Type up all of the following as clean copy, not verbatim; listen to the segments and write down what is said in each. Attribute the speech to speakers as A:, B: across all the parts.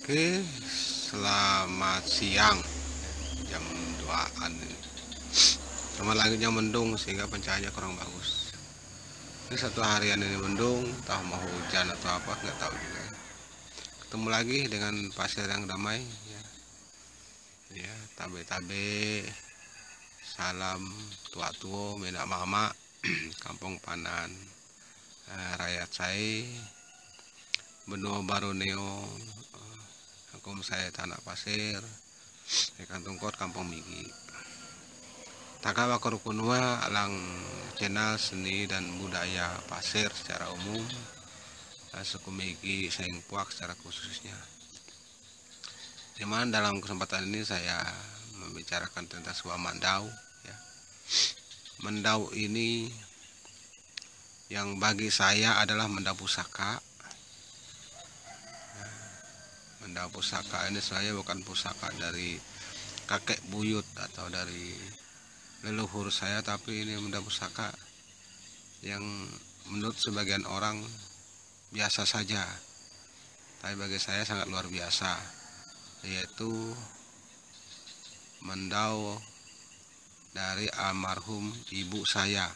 A: Oke, selamat siang. Jam 2-an. Sama langitnya mendung sehingga pencahayaannya kurang bagus. Ini satu harian ini mendung, entah mau hujan atau apa, nggak tahu juga. Ketemu lagi dengan pasir yang damai. Ya, tabe-tabe, salam tua-tua, menak mama, kampung panan, rakyat saya, benua baru neo, hukum saya tanah pasir, kantung kot kampung migi. Takawa Korukunua alang channel seni dan budaya pasir secara umum, suku Migi Sengpuak secara khususnya. Cuman dalam kesempatan ini saya membicarakan tentang sebuah mandau. Ya. Mandau ini yang bagi saya adalah mandau pusaka. Mandau pusaka ini saya bukan pusaka dari kakek buyut atau dari leluhur saya, tapi ini mandau pusaka yang menurut sebagian orang biasa saja, tapi bagi saya sangat luar biasa, yaitu mandau dari almarhum ibu saya,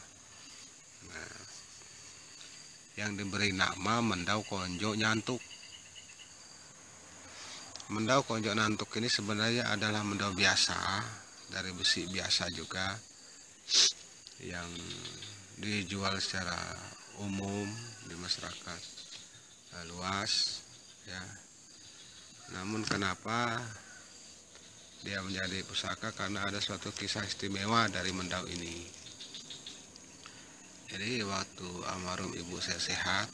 A: yang diberi nama mandau konjo nyantuk. Mandau konjo nyantuk ini sebenarnya adalah mandau biasa dari besi biasa juga, yang dijual secara umum di masyarakat luas, ya. Namun kenapa dia menjadi pusaka? Karena ada suatu kisah istimewa dari mandau ini. Jadi waktu almarhum ibu saya sehat,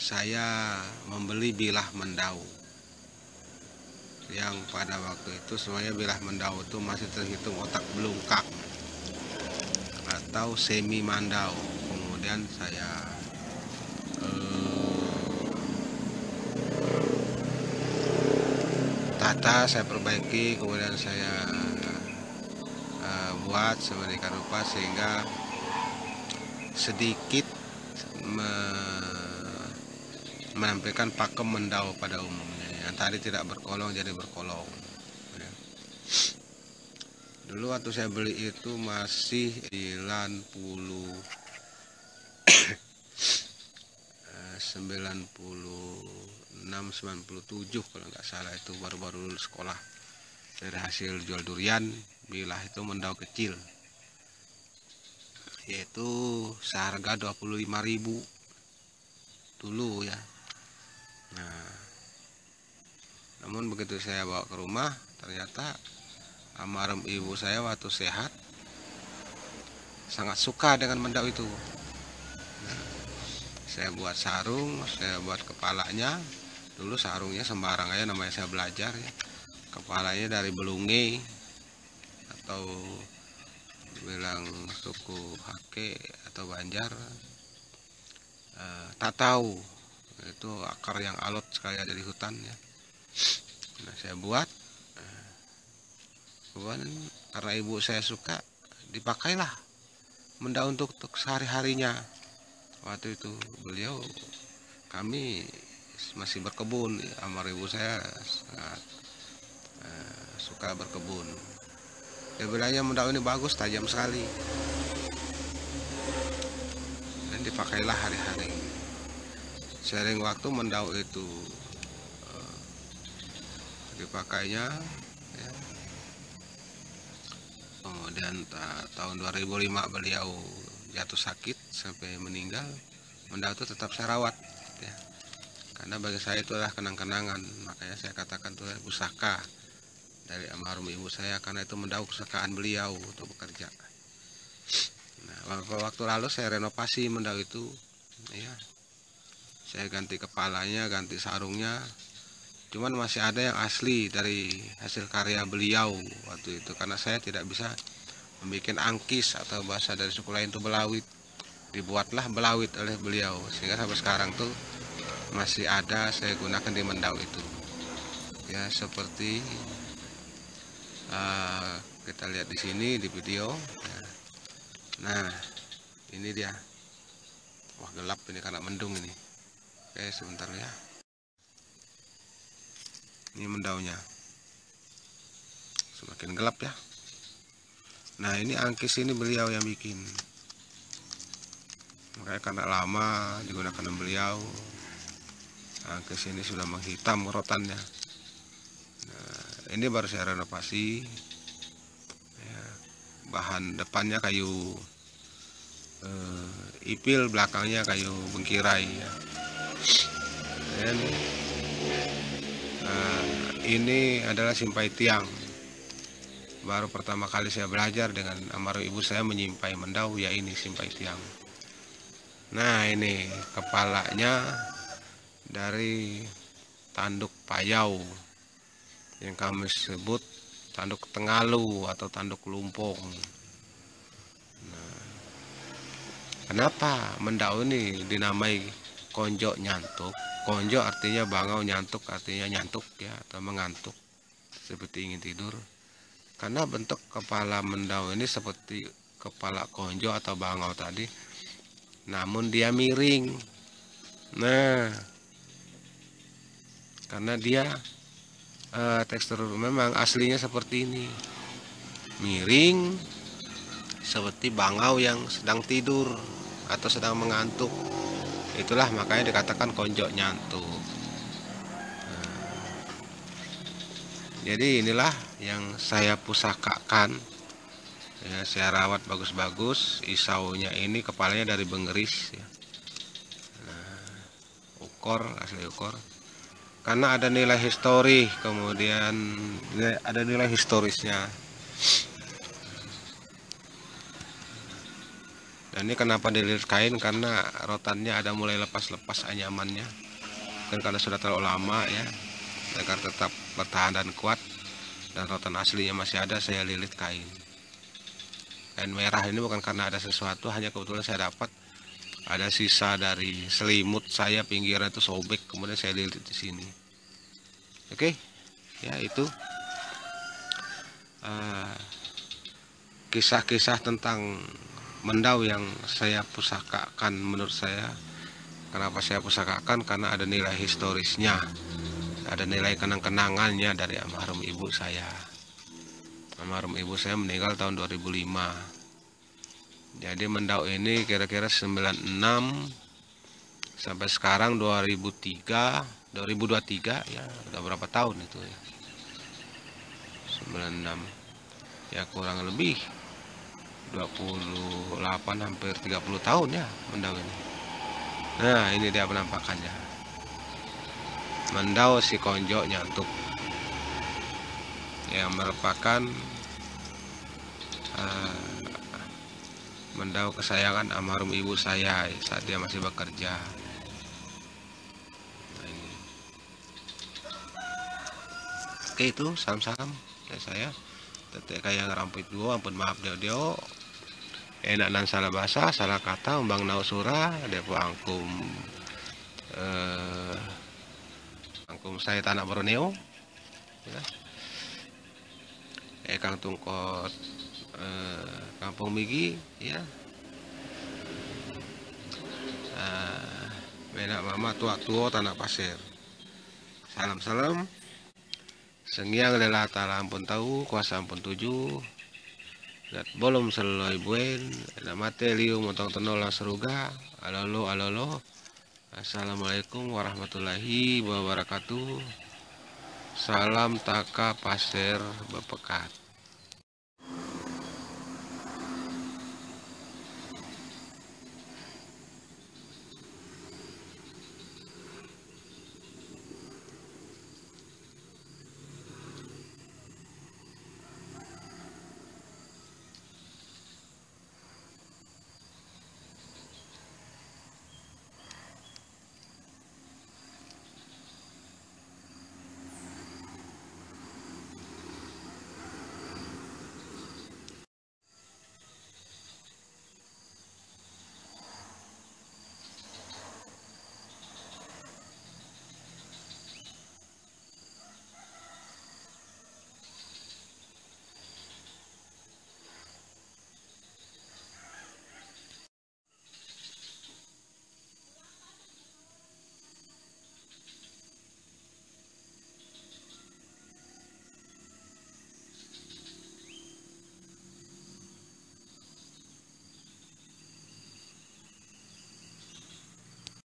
A: saya membeli bilah mandau, yang pada waktu itu semuanya bilah mandau itu masih terhitung otak belungkak atau semi mandau. Kemudian saya tata, saya perbaiki, kemudian saya buat sedemikian rupa sehingga sedikit menampilkan pakem mandau pada umumnya, yang tadi tidak berkolong jadi berkolong. Ya. Dulu waktu saya beli itu masih 96-97 kalau nggak salah, itu baru-baru lulus sekolah. Dari hasil jual durian, bilah itu mandau kecil, yaitu seharga 25.000 dulu ya. Nah, namun begitu saya bawa ke rumah, ternyata almarhum ibu saya waktu sehat sangat suka dengan mandau itu. Nah, saya buat sarung, saya buat kepalanya. Dulu sarungnya sembarang aja, namanya saya belajar ya. Kepalanya dari belunge atau bilang suku Hake atau Banjar, tak tahu, itu akar yang alot sekali ada di hutan ya. Nah, saya buat, karena ibu saya suka, dipakailah mandau untuk sehari-harinya. Waktu itu kami masih berkebun, almarhum ibu saya sangat suka berkebun. Dia bilangnya mandau ini bagus, tajam sekali, dan dipakailah hari-hari. Sering waktu mandau itu dipakainya ya. Kemudian tahun 2005 beliau jatuh sakit sampai meninggal. Mandau itu tetap saya rawat ya. Karena bagi saya itu adalah kenang-kenangan, makanya saya katakan itu pusaka dari almarhum ibu saya, karena itu mandau kesukaan beliau untuk bekerja. Nah, waktu lalu saya renovasi mandau itu ya. Saya ganti kepalanya, ganti sarungnya. Cuman masih ada yang asli dari hasil karya beliau waktu itu, karena saya tidak bisa membuat angkis atau bahasa dari suku lain itu belawit. Dibuatlah belawit oleh beliau, sehingga sampai sekarang tuh masih ada saya gunakan di mandau itu. Ya, seperti kita lihat di sini di video. Nah, ini dia. Wah, gelap ini karena mendung ini. Oke, sebentar ya. Ini mendaunya semakin gelap ya. Nah ini angkis ini beliau yang bikin, makanya karena lama digunakan beliau, angkis ini sudah menghitam rotannya. Nah, ini baru saya renovasi ya, bahan depannya kayu ipil, belakangnya kayu bengkirai ya. Dan ini adalah simpai tiang. Baru pertama kali saya belajar dengan almarhum ibu saya menyimpai mendau, ya ini simpai tiang. Nah ini kepalanya dari tanduk payau yang kami sebut tanduk tengalu atau tanduk lumpong. Nah, kenapa mendau ini dinamai konjo nyantuk? Konjo artinya bangau, nyantuk artinya nyantuk ya, atau mengantuk seperti ingin tidur. Karena bentuk kepala mendau ini seperti kepala konjo atau bangau tadi, namun dia miring. Nah, karena dia tekstur memang aslinya seperti ini, miring seperti bangau yang sedang tidur atau sedang mengantuk. Itulah makanya dikatakan konjo nyantuk. Jadi inilah yang saya pusakakan ya, saya rawat bagus-bagus. Isaunya ini kepalanya dari Benggeris ya. Nah, ukor, asli ukor, karena ada nilai histori, kemudian ada nilai historisnya. Dan ini kenapa dililit kain, karena rotannya ada mulai lepas-lepas anyamannya, kan karena sudah terlalu lama ya, agar tetap bertahan dan kuat dan rotan aslinya masih ada, saya lilit kain merah ini bukan karena ada sesuatu, hanya kebetulan saya dapat ada sisa dari selimut saya, pinggirnya itu sobek, kemudian saya lilit di sini. Oke ya, itu kisah-kisah tentang mendau yang saya pusakakan. Menurut saya, kenapa saya pusakakan, karena ada nilai historisnya, ada nilai kenang-kenangannya dari almarhum ibu saya. Almarhum ibu saya meninggal tahun 2005. Jadi mendau ini kira-kira 96 sampai sekarang 2023 ya, udah berapa tahun itu ya, 96 ya, kurang lebih 28 hampir 30 tahun ya mendau ini. Nah ini dia penampakannya, mendau si konjo nyantuk yang merupakan mendau kesayangan almarhum ibu saya saat dia masih bekerja. Nah, ini. Oke, itu salam-salam dari saya. Tetek kayak ngerampit dua, ampun maaf dio enak dan salah bahasa, salah kata, umbang nau surah, depo angkum angkum saya tanah Borneo ya. Kang Tungkot Kampung Migi ya. Benak mama tua-tua tanah pasir. Salam-salam. Sengiang lela tala ampun tahu, kuasa ampun tuju. Dat bolom seloi buen, namate liu motong tenola seruga. Alolo. Assalamualaikum warahmatullahi wabarakatuh. Salam taka pasir bepekat.